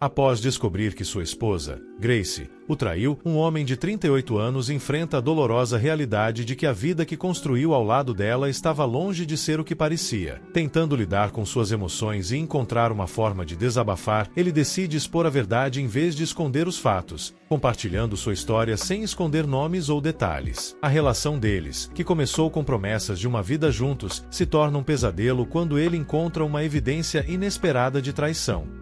Após descobrir que sua esposa, Grace, o traiu, um homem de 38 anos enfrenta a dolorosa realidade de que a vida que construiu ao lado dela estava longe de ser o que parecia. Tentando lidar com suas emoções e encontrar uma forma de desabafar, ele decide expor a verdade em vez de esconder os fatos, compartilhando sua história sem esconder nomes ou detalhes. A relação deles, que começou com promessas de uma vida juntos, se torna um pesadelo quando ele encontra uma evidência inesperada de traição.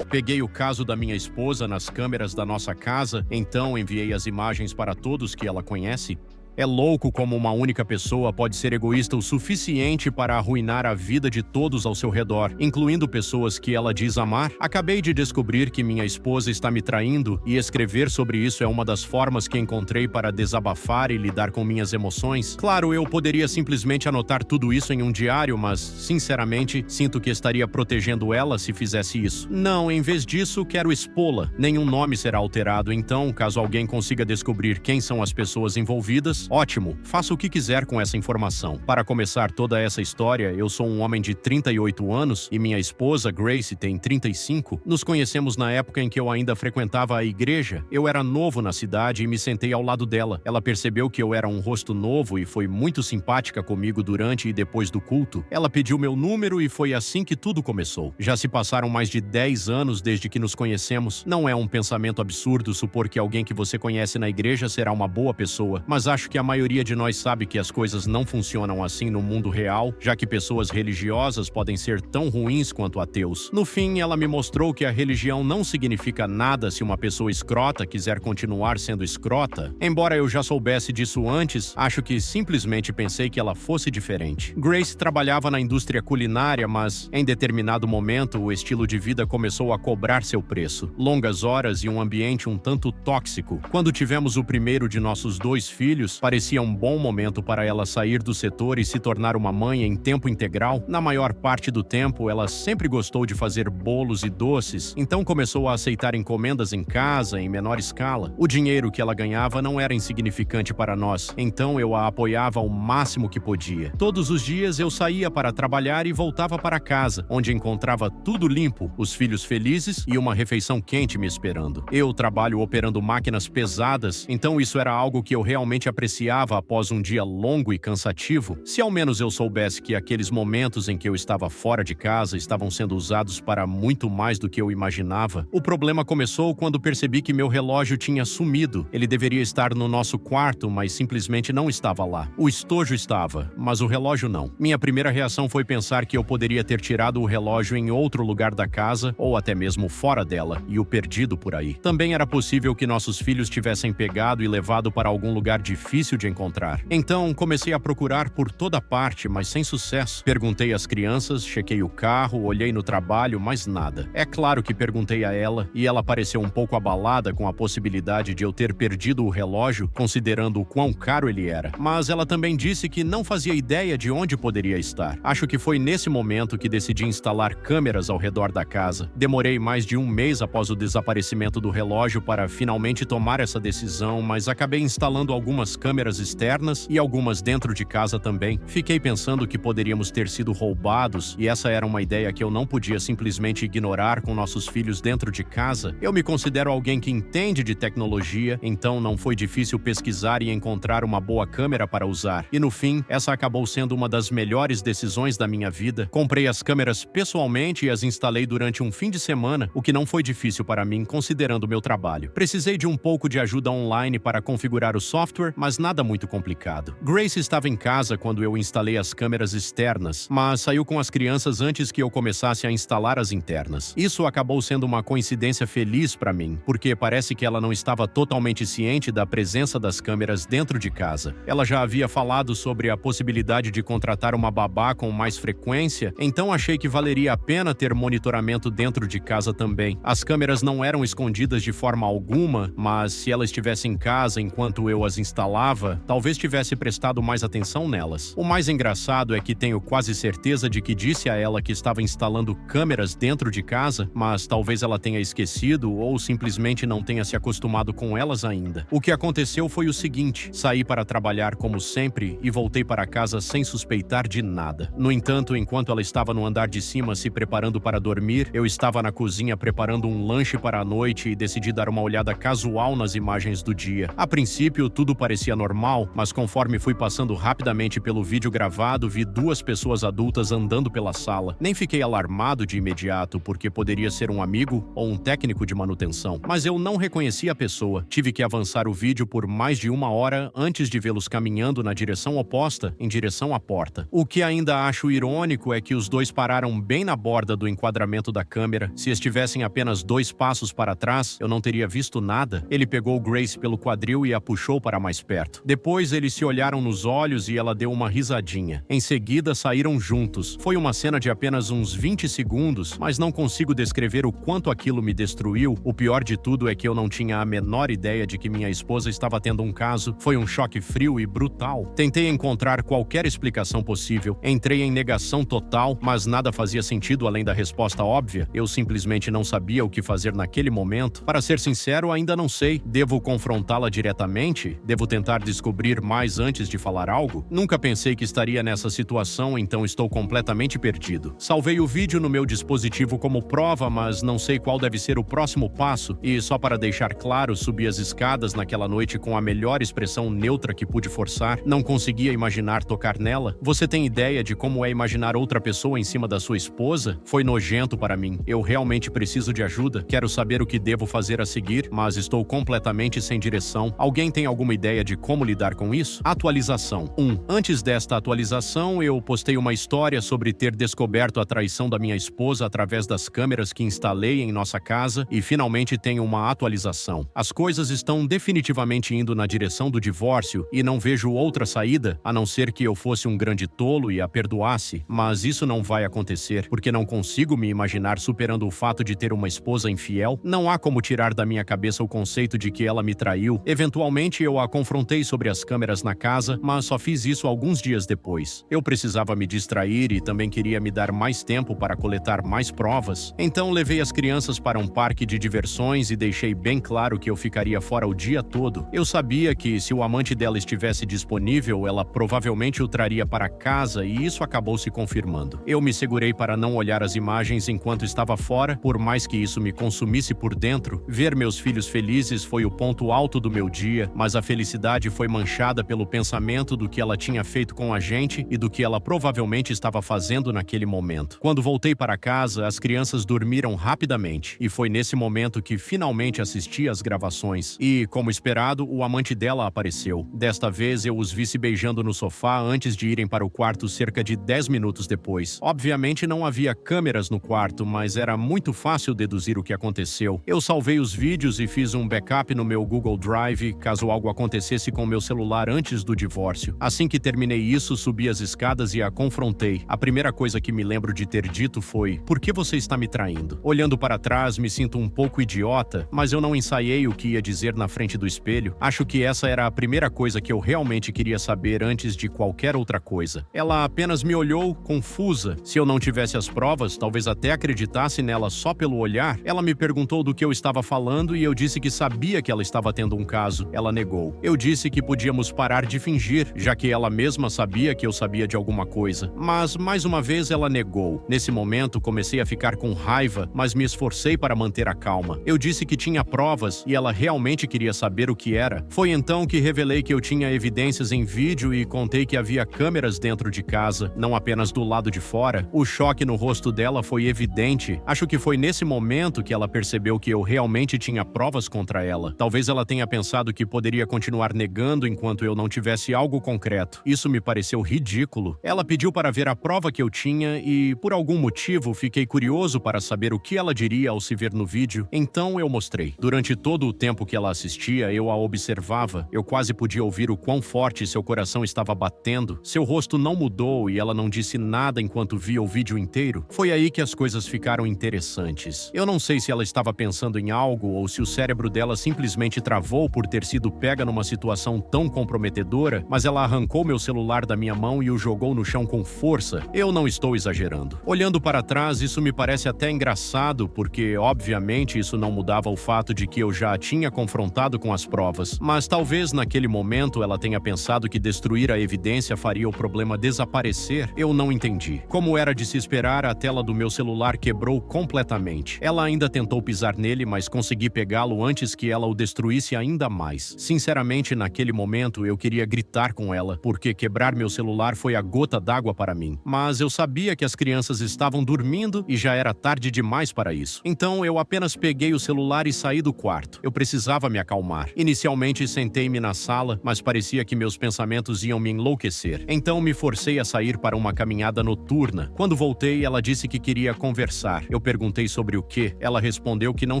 Peguei o caso da minha esposa nas câmeras da nossa casa, então enviei as imagens para todos que ela conhece. É louco como uma única pessoa pode ser egoísta o suficiente para arruinar a vida de todos ao seu redor, incluindo pessoas que ela diz amar. Acabei de descobrir que minha esposa está me traindo e escrever sobre isso é uma das formas que encontrei para desabafar e lidar com minhas emoções. Claro, eu poderia simplesmente anotar tudo isso em um diário, mas, sinceramente, sinto que estaria protegendo ela se fizesse isso. Não, em vez disso, quero expô-la. Nenhum nome será alterado, então, caso alguém consiga descobrir quem são as pessoas envolvidas, ótimo, faça o que quiser com essa informação. Para começar toda essa história, eu sou um homem de 38 anos e minha esposa, Grace, tem 35. Nos conhecemos na época em que eu ainda frequentava a igreja. Eu era novo na cidade e me sentei ao lado dela. Ela percebeu que eu era um rosto novo e foi muito simpática comigo durante e depois do culto. Ela pediu meu número e foi assim que tudo começou. Já se passaram mais de 10 anos desde que nos conhecemos. Não é um pensamento absurdo supor que alguém que você conhece na igreja será uma boa pessoa, mas acho que a maioria de nós sabe que as coisas não funcionam assim no mundo real, já que pessoas religiosas podem ser tão ruins quanto ateus. No fim, ela me mostrou que a religião não significa nada se uma pessoa escrota quiser continuar sendo escrota. Embora eu já soubesse disso antes, acho que simplesmente pensei que ela fosse diferente. Grace trabalhava na indústria culinária, mas em determinado momento o estilo de vida começou a cobrar seu preço. Longas horas e um ambiente um tanto tóxico. Quando tivemos o primeiro de nossos 2 filhos, parecia um bom momento para ela sair do setor e se tornar uma mãe em tempo integral. Na maior parte do tempo, ela sempre gostou de fazer bolos e doces, então começou a aceitar encomendas em casa, em menor escala. O dinheiro que ela ganhava não era insignificante para nós, então eu a apoiava ao máximo que podia. Todos os dias eu saía para trabalhar e voltava para casa, onde encontrava tudo limpo, os filhos felizes e uma refeição quente me esperando. Eu trabalho operando máquinas pesadas, então isso era algo que eu realmente apreciava após um dia longo e cansativo. Se ao menos eu soubesse que aqueles momentos em que eu estava fora de casa estavam sendo usados para muito mais do que eu imaginava. O problema começou quando percebi que meu relógio tinha sumido. Ele deveria estar no nosso quarto, mas simplesmente não estava lá. O estojo estava, mas o relógio não. Minha primeira reação foi pensar que eu poderia ter tirado o relógio em outro lugar da casa, ou até mesmo fora dela, e o perdido por aí. Também era possível que nossos filhos tivessem pegado e levado para algum lugar difícil de encontrar. Então, comecei a procurar por toda parte, mas sem sucesso. Perguntei às crianças, chequei o carro, olhei no trabalho, mas nada. É claro que perguntei a ela, e ela pareceu um pouco abalada com a possibilidade de eu ter perdido o relógio, considerando o quão caro ele era. Mas ela também disse que não fazia ideia de onde poderia estar. Acho que foi nesse momento que decidi instalar câmeras ao redor da casa. Demorei mais de 1 mês após o desaparecimento do relógio para finalmente tomar essa decisão, mas acabei instalando algumas câmeras externas e algumas dentro de casa também. Fiquei pensando que poderíamos ter sido roubados e essa era uma ideia que eu não podia simplesmente ignorar com nossos filhos dentro de casa. Eu me considero alguém que entende de tecnologia, então não foi difícil pesquisar e encontrar uma boa câmera para usar. E no fim, essa acabou sendo uma das melhores decisões da minha vida. Comprei as câmeras pessoalmente e as instalei durante um fim de semana, o que não foi difícil para mim considerando o meu trabalho. Precisei de um pouco de ajuda online para configurar o software, mas nada muito complicado. Grace estava em casa quando eu instalei as câmeras externas, mas saiu com as crianças antes que eu começasse a instalar as internas. Isso acabou sendo uma coincidência feliz para mim, porque parece que ela não estava totalmente ciente da presença das câmeras dentro de casa. Ela já havia falado sobre a possibilidade de contratar uma babá com mais frequência, então achei que valeria a pena ter monitoramento dentro de casa também. As câmeras não eram escondidas de forma alguma, mas se ela estivesse em casa enquanto eu as instalava, falava, talvez tivesse prestado mais atenção nelas. O mais engraçado é que tenho quase certeza de que disse a ela que estava instalando câmeras dentro de casa, mas talvez ela tenha esquecido ou simplesmente não tenha se acostumado com elas ainda. O que aconteceu foi o seguinte: saí para trabalhar como sempre e voltei para casa sem suspeitar de nada. No entanto, enquanto ela estava no andar de cima se preparando para dormir, eu estava na cozinha preparando um lanche para a noite e decidi dar uma olhada casual nas imagens do dia. A princípio, tudo parecia normal, mas conforme fui passando rapidamente pelo vídeo gravado, vi duas pessoas adultas andando pela sala. Nem fiquei alarmado de imediato, porque poderia ser um amigo ou um técnico de manutenção. Mas eu não reconheci a pessoa. Tive que avançar o vídeo por mais de 1 hora antes de vê-los caminhando na direção oposta, em direção à porta. O que ainda acho irônico é que os dois pararam bem na borda do enquadramento da câmera. Se estivessem apenas 2 passos para trás, eu não teria visto nada. Ele pegou Grace pelo quadril e a puxou para mais perto. Depois eles se olharam nos olhos e ela deu uma risadinha. Em seguida saíram juntos. Foi uma cena de apenas uns 20 segundos, mas não consigo descrever o quanto aquilo me destruiu. O pior de tudo é que eu não tinha a menor ideia de que minha esposa estava tendo um caso. Foi um choque frio e brutal. Tentei encontrar qualquer explicação possível. Entrei em negação total, mas nada fazia sentido além da resposta óbvia. Eu simplesmente não sabia o que fazer naquele momento. Para ser sincero, ainda não sei. Devo confrontá-la diretamente? Devo tentar descobrir mais antes de falar algo? Nunca pensei que estaria nessa situação, então estou completamente perdido. Salvei o vídeo no meu dispositivo como prova, mas não sei qual deve ser o próximo passo. E só para deixar claro, subi as escadas naquela noite com a melhor expressão neutra que pude forçar. Não conseguia imaginar tocar nela. Você tem ideia de como é imaginar outra pessoa em cima da sua esposa? Foi nojento para mim. Eu realmente preciso de ajuda. Quero saber o que devo fazer a seguir, mas estou completamente sem direção. Alguém tem alguma ideia de como lidar com isso? Atualização 1. Antes desta atualização, eu postei uma história sobre ter descoberto a traição da minha esposa através das câmeras que instalei em nossa casa e finalmente tenho uma atualização. As coisas estão definitivamente indo na direção do divórcio e não vejo outra saída a não ser que eu fosse um grande tolo e a perdoasse, mas isso não vai acontecer porque não consigo me imaginar superando o fato de ter uma esposa infiel. Não há como tirar da minha cabeça o conceito de que ela me traiu. Eventualmente eu a confrontei sobre as câmeras na casa, mas só fiz isso alguns dias depois. Eu precisava me distrair e também queria me dar mais tempo para coletar mais provas. Então levei as crianças para um parque de diversões e deixei bem claro que eu ficaria fora o dia todo. Eu sabia que se o amante dela estivesse disponível, ela provavelmente o traria para casa e isso acabou se confirmando. Eu me segurei para não olhar as imagens enquanto estava fora, por mais que isso me consumisse por dentro. Ver meus filhos felizes foi o ponto alto do meu dia, mas a felicidade foi manchada pelo pensamento do que ela tinha feito com a gente e do que ela provavelmente estava fazendo naquele momento. Quando voltei para casa, as crianças dormiram rapidamente e foi nesse momento que finalmente assisti às gravações. E, como esperado, o amante dela apareceu. Desta vez eu os vi se beijando no sofá antes de irem para o quarto cerca de 10 minutos depois. Obviamente não havia câmeras no quarto, mas era muito fácil deduzir o que aconteceu. Eu salvei os vídeos e fiz um backup no meu Google Drive caso algo acontecesse com meu celular antes do divórcio. Assim que terminei isso, subi as escadas e a confrontei. A primeira coisa que me lembro de ter dito foi: "Por que você está me traindo?" Olhando para trás, me sinto um pouco idiota, mas eu não ensaiei o que ia dizer na frente do espelho. Acho que essa era a primeira coisa que eu realmente queria saber antes de qualquer outra coisa. Ela apenas me olhou, confusa. Se eu não tivesse as provas, talvez até acreditasse nela só pelo olhar. Ela me perguntou do que eu estava falando e eu disse que sabia que ela estava tendo um caso. Ela negou. Eu disse que podíamos parar de fingir, já que ela mesma sabia que eu sabia de alguma coisa. Mas, mais uma vez, ela negou. Nesse momento, comecei a ficar com raiva, mas me esforcei para manter a calma. Eu disse que tinha provas e ela realmente queria saber o que era. Foi então que revelei que eu tinha evidências em vídeo e contei que havia câmeras dentro de casa, não apenas do lado de fora. O choque no rosto dela foi evidente. Acho que foi nesse momento que ela percebeu que eu realmente tinha provas contra ela. Talvez ela tenha pensado que poderia continuar negando enquanto eu não tivesse algo concreto. Isso me pareceu ridículo. Ela pediu para ver a prova que eu tinha e, por algum motivo, fiquei curioso para saber o que ela diria ao se ver no vídeo. Então eu mostrei. Durante todo o tempo que ela assistia, eu a observava. Eu quase podia ouvir o quão forte seu coração estava batendo. Seu rosto não mudou e ela não disse nada enquanto via o vídeo inteiro. Foi aí que as coisas ficaram interessantes. Eu não sei se ela estava pensando em algo ou se o cérebro dela simplesmente travou por ter sido pega numa situação situação tão comprometedora, mas ela arrancou meu celular da minha mão e o jogou no chão com força. Eu não estou exagerando. Olhando para trás, isso me parece até engraçado, porque, obviamente, isso não mudava o fato de que eu já a tinha confrontado com as provas. Mas talvez naquele momento ela tenha pensado que destruir a evidência faria o problema desaparecer. Eu não entendi. Como era de se esperar, a tela do meu celular quebrou completamente. Ela ainda tentou pisar nele, mas consegui pegá-lo antes que ela o destruísse ainda mais. Sinceramente, naquele momento, eu queria gritar com ela, porque quebrar meu celular foi a gota d'água para mim. Mas eu sabia que as crianças estavam dormindo e já era tarde demais para isso. Então, eu apenas peguei o celular e saí do quarto. Eu precisava me acalmar. Inicialmente, sentei-me na sala, mas parecia que meus pensamentos iam me enlouquecer. Então, me forcei a sair para uma caminhada noturna. Quando voltei, ela disse que queria conversar. Eu perguntei sobre o quê. Ela respondeu que não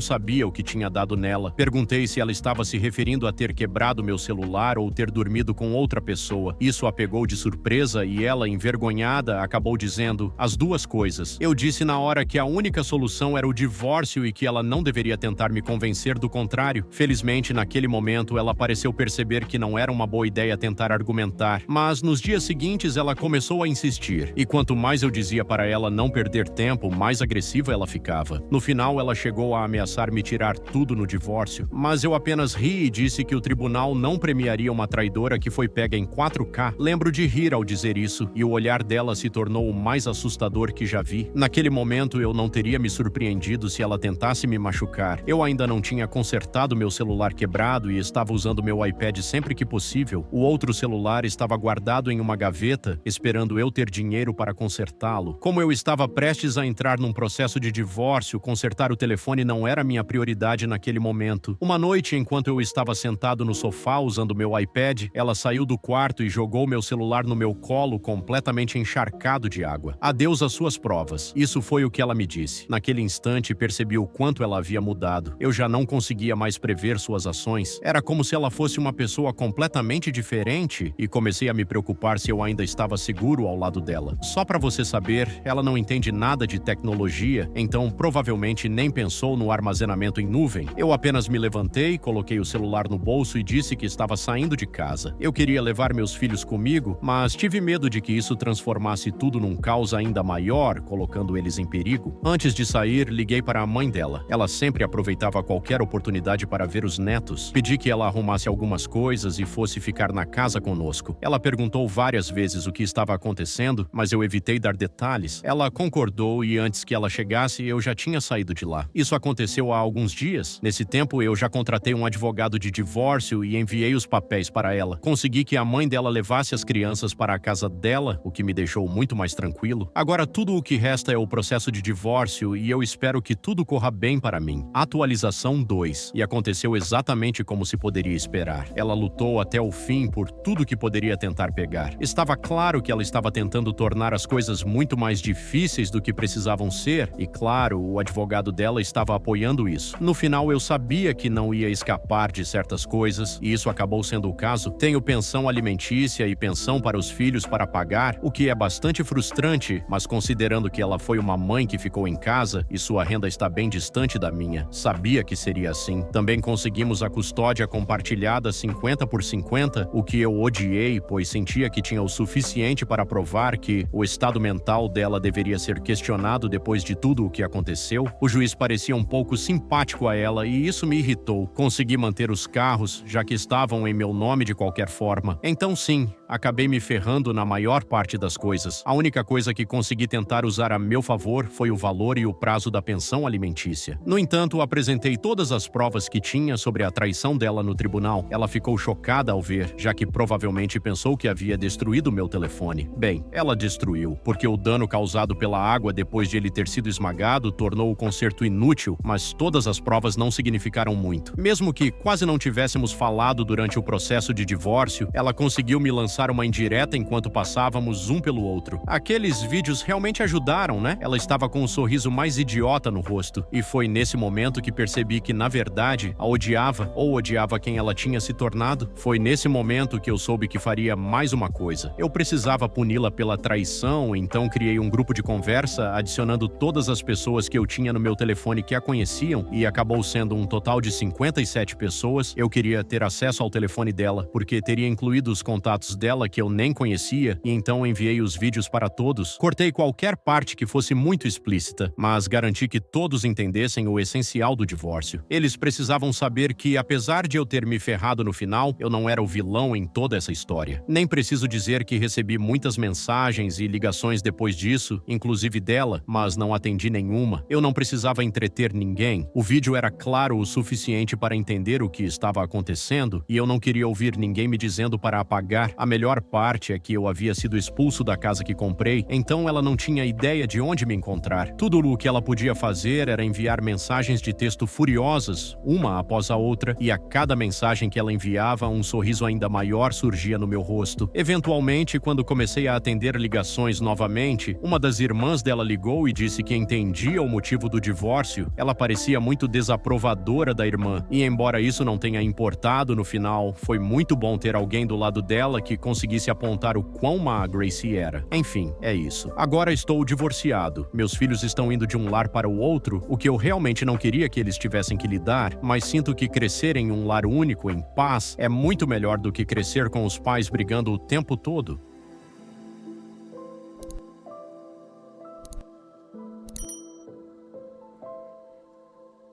sabia o que tinha dado nela. Perguntei se ela estava se referindo a ter quebrado meu celular ou ter dormido com outra pessoa. Isso a pegou de surpresa e ela, envergonhada, acabou dizendo as duas coisas. Eu disse na hora que a única solução era o divórcio e que ela não deveria tentar me convencer do contrário. Felizmente, naquele momento, ela pareceu perceber que não era uma boa ideia tentar argumentar, mas nos dias seguintes ela começou a insistir. E quanto mais eu dizia para ela não perder tempo, mais agressiva ela ficava. No final, ela chegou a ameaçar me tirar tudo no divórcio, mas eu apenas ri e disse que o tribunal não premiaria uma traidora que foi pega em 4K. Lembro de rir ao dizer isso, e o olhar dela se tornou o mais assustador que já vi. Naquele momento, eu não teria me surpreendido se ela tentasse me machucar. Eu ainda não tinha consertado meu celular quebrado e estava usando meu iPad sempre que possível. O outro celular estava guardado em uma gaveta, esperando eu ter dinheiro para consertá-lo. Como eu estava prestes a entrar num processo de divórcio, consertar o telefone não era minha prioridade naquele momento. Uma noite, enquanto eu estava sentado no sofá usando meu iPad, ela saiu do quarto e jogou meu celular no meu colo, completamente encharcado de água. Adeus às suas provas. Isso foi o que ela me disse. Naquele instante, percebi o quanto ela havia mudado. Eu já não conseguia mais prever suas ações. Era como se ela fosse uma pessoa completamente diferente e comecei a me preocupar se eu ainda estava seguro ao lado dela. Só para você saber, ela não entende nada de tecnologia, então provavelmente nem pensou no armazenamento em nuvem. Eu apenas me levantei, coloquei o celular no bolso e disse que estava saindo de casa. Eu queria levar meus filhos comigo, mas tive medo de que isso transformasse tudo num caos ainda maior, colocando eles em perigo. Antes de sair, liguei para a mãe dela. Ela sempre aproveitava qualquer oportunidade para ver os netos. Pedi que ela arrumasse algumas coisas e fosse ficar na casa conosco. Ela perguntou várias vezes o que estava acontecendo, mas eu evitei dar detalhes. Ela concordou e antes que ela chegasse, eu já tinha saído de lá. Isso aconteceu há alguns dias. Nesse tempo, eu já contratei um advogado de divórcio e enviei os papéis para ela. Consegui que a mãe dela levasse as crianças para a casa dela, o que me deixou muito mais tranquilo. Agora, tudo o que resta é o processo de divórcio e eu espero que tudo corra bem para mim. Atualização 2. E aconteceu exatamente como se poderia esperar. Ela lutou até o fim por tudo que poderia tentar pegar. Estava claro que ela estava tentando tornar as coisas muito mais difíceis do que precisavam ser, e claro, o advogado dela estava apoiando isso. No final, eu sabia que não ia escapar de certas coisas, e isso acabou sendo o caso. Tenho pensão alimentícia e pensão para os filhos para pagar, o que é bastante frustrante, mas considerando que ela foi uma mãe que ficou em casa e sua renda está bem distante da minha, sabia que seria assim. Também conseguimos a custódia compartilhada 50 por 50, o que eu odiei, pois sentia que tinha o suficiente para provar que o estado mental dela deveria ser questionado depois de tudo o que aconteceu. O juiz parecia um pouco simpático a ela e isso me irritou. Consegui manter os carros, já que estavam em meu nome de qualquer forma. Então sim, acabei me ferrando na maior parte das coisas. A única coisa que consegui tentar usar a meu favor foi o valor e o prazo da pensão alimentícia. No entanto, apresentei todas as provas que tinha sobre a traição dela no tribunal. Ela ficou chocada ao ver, já que provavelmente pensou que havia destruído meu telefone. Bem, ela destruiu, porque o dano causado pela água depois de ele ter sido esmagado tornou o conserto inútil, mas todas as provas não significaram muito. Mesmo que quase não tivéssemos falado durante o processo de divórcio, ela conseguiu me lançar lançar uma indireta enquanto passávamos um pelo outro. Aqueles vídeos realmente ajudaram, né? Ela estava com um sorriso mais idiota no rosto. E foi nesse momento que percebi que, na verdade, a odiava ou odiava quem ela tinha se tornado. Foi nesse momento que eu soube que faria mais uma coisa. Eu precisava puni-la pela traição, então criei um grupo de conversa adicionando todas as pessoas que eu tinha no meu telefone que a conheciam e acabou sendo um total de 57 pessoas. Eu queria ter acesso ao telefone dela, porque teria incluído os contatos dela que eu nem conhecia e então enviei os vídeos para todos. Cortei qualquer parte que fosse muito explícita, mas garanti que todos entendessem o essencial do divórcio. Eles precisavam saber que, apesar de eu ter me ferrado no final, eu não era o vilão em toda essa história. Nem preciso dizer que recebi muitas mensagens e ligações depois disso, inclusive dela, mas não atendi nenhuma. Eu não precisava entreter ninguém. O vídeo era claro o suficiente para entender o que estava acontecendo e eu não queria ouvir ninguém me dizendo para apagar. A melhor parte é que eu havia sido expulso da casa que comprei, então ela não tinha ideia de onde me encontrar. Tudo o que ela podia fazer era enviar mensagens de texto furiosas, uma após a outra, e a cada mensagem que ela enviava, um sorriso ainda maior surgia no meu rosto. Eventualmente, quando comecei a atender ligações novamente, uma das irmãs dela ligou e disse que entendia o motivo do divórcio. Ela parecia muito desaprovadora da irmã, e embora isso não tenha importado no final, foi muito bom ter alguém do lado dela que conseguisse apontar o quão má a Gracie era. Enfim, é isso. Agora estou divorciado. Meus filhos estão indo de um lar para o outro, o que eu realmente não queria que eles tivessem que lidar, mas sinto que crescer em um lar único, em paz, é muito melhor do que crescer com os pais brigando o tempo todo.